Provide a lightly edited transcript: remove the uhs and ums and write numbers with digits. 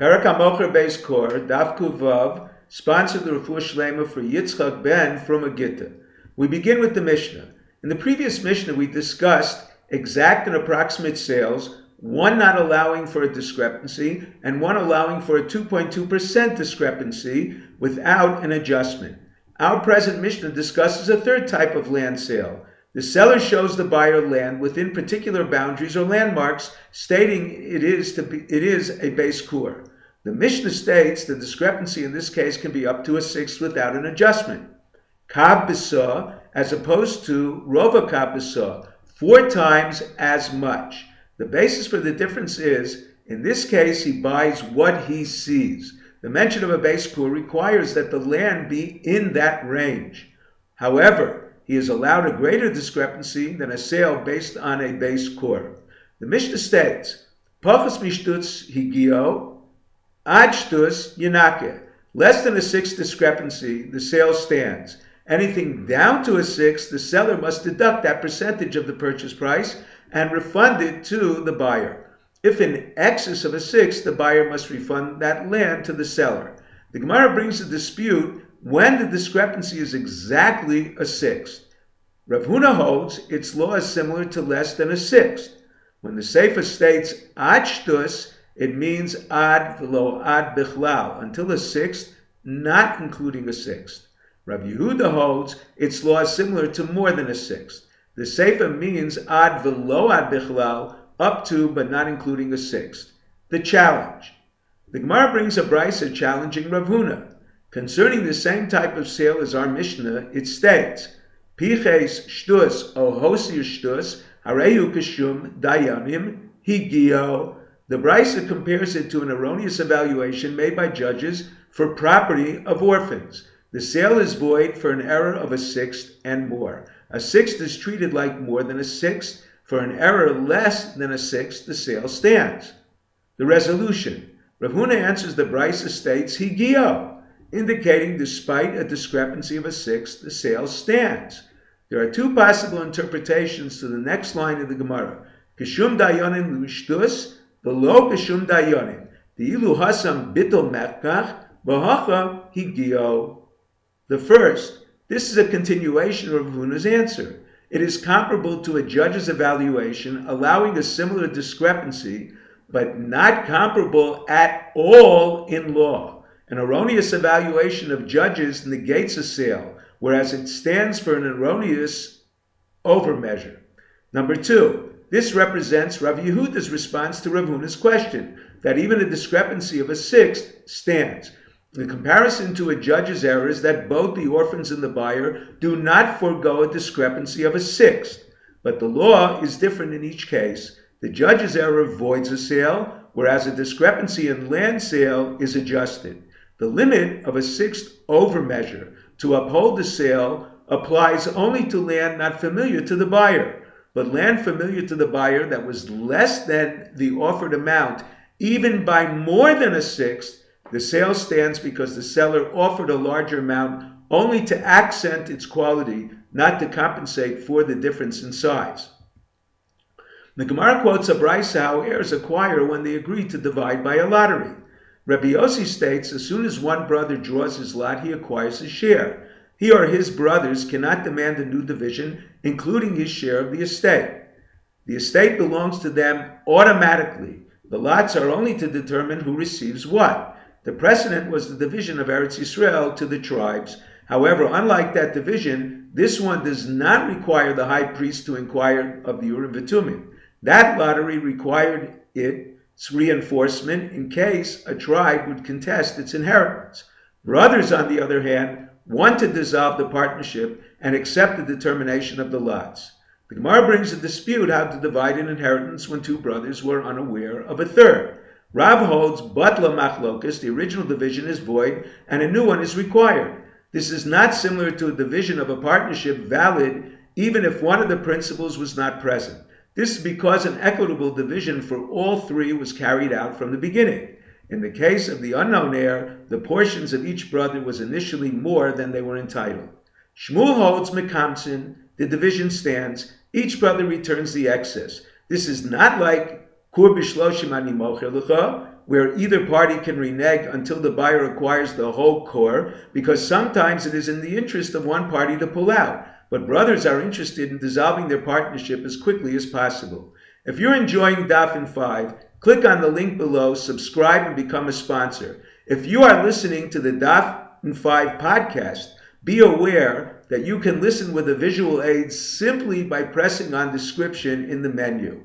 Perak HaMokher Beis Kor, Daf Kuvav, sponsored the Refuah Shlema for Yitzchak Ben from Agita. We begin with the Mishnah. In the previous Mishnah, we discussed exact and approximate sales, one not allowing for a discrepancy, and one allowing for a 2.2% discrepancy without an adjustment. Our present Mishnah discusses a third type of land sale. The seller shows the buyer land within particular boundaries or landmarks, stating it is a base kur. The Mishnah states the discrepancy in this case can be up to a sixth without an adjustment. Kav b'sa, as opposed to rova kav b'sa, 4 times as much. The basis for the difference is, in this case, he buys what he sees. The mention of a base kur requires that the land be in that range. However, he is allowed a greater discrepancy than a sale based on a base kur. The Mishnah states, Pachas mishtutz higio, ad shtus yinake. Less than a sixth discrepancy, the sale stands. Anything down to a sixth, the seller must deduct that percentage of the purchase price and refund it to the buyer. If in excess of a sixth, the buyer must refund that land to the seller. The Gemara brings a dispute when the discrepancy is exactly a sixth. Rav Huna holds its law is similar to less than a sixth. When the Sefer states ad shtus, it means ad v'lo ad bichlal, until a sixth, not including a sixth. Rav Yehuda holds its law is similar to more than a sixth. The Sefer means ad v'lo ad bichlal, up to but not including a sixth. The challenge. The Gemara brings a brisa challenging Rav Huna. Concerning the same type of sale as our Mishnah, it states, Piches shtus o hosir shtus hareyu kashum dayanim higio. The brisa compares it to an erroneous evaluation made by judges for property of orphans. The sale is void for an error of a sixth and more. A sixth is treated like more than a sixth. For an error less than a sixth, the sale stands. The resolution. Rav Huna answers the brisa states higio, indicating despite a discrepancy of a sixth, the sale stands. There are 2 possible interpretations to the next line of the Gemara. Kishum dayonin l'shtus, v'lo kishum dayonin. Di'ilu hasam bitol mekach, v'hacha higio. The first, this is a continuation of Rav Huna's answer. It is comparable to a judge's evaluation, allowing a similar discrepancy, but not comparable at all in law. An erroneous evaluation of judges negates a sale, whereas it stands for an erroneous overmeasure. Number 2, this represents Rav Yehuda's response to Rav Huna's question, that even a discrepancy of a sixth stands. The comparison to a judge's error is that both the orphans and the buyer do not forego a discrepancy of a sixth, but the law is different in each case. The judge's error voids a sale, whereas a discrepancy in land sale is adjusted. The limit of a sixth overmeasure to uphold the sale applies only to land not familiar to the buyer, but land familiar to the buyer that was less than the offered amount, even by more than a sixth. The sale stands because the seller offered a larger amount only to accent its quality, not to compensate for the difference in size. The Gemara quotes a brisa how heirs acquire when they agree to divide by a lottery. Rabbi Yossi states, as soon as one brother draws his lot, he acquires his share. He or his brothers cannot demand a new division, including his share of the estate. The estate belongs to them automatically. The lots are only to determine who receives what. The precedent was the division of Eretz Yisrael to the tribes. However, unlike that division, this one does not require the high priest to inquire of the Urim V'Tumim. That lottery required its reinforcement in case a tribe would contest its inheritance. Brothers, on the other hand, want to dissolve the partnership and accept the determination of the lots. The Gemara brings a dispute how to divide an inheritance when 2 brothers were unaware of a third. Rav holds Batla Machlokas, the original division is void, and a new one is required. This is not similar to a division of a partnership valid even if one of the principals was not present. This is because an equitable division for all 3 was carried out from the beginning. In the case of the unknown heir, the portions of each brother was initially more than they were entitled. Shmuel holds Mekamsin, the division stands, each brother returns the excess. This is not like kur b'shloshim ani mocher lecha, where either party can renege until the buyer acquires the whole core, because sometimes it is in the interest of one party to pull out. But brothers are interested in dissolving their partnership as quickly as possible. If you're enjoying Daf in 5, click on the link below, subscribe, and become a sponsor. If you are listening to the Daf in 5 podcast, be aware that you can listen with a visual aid simply by pressing on description in the menu.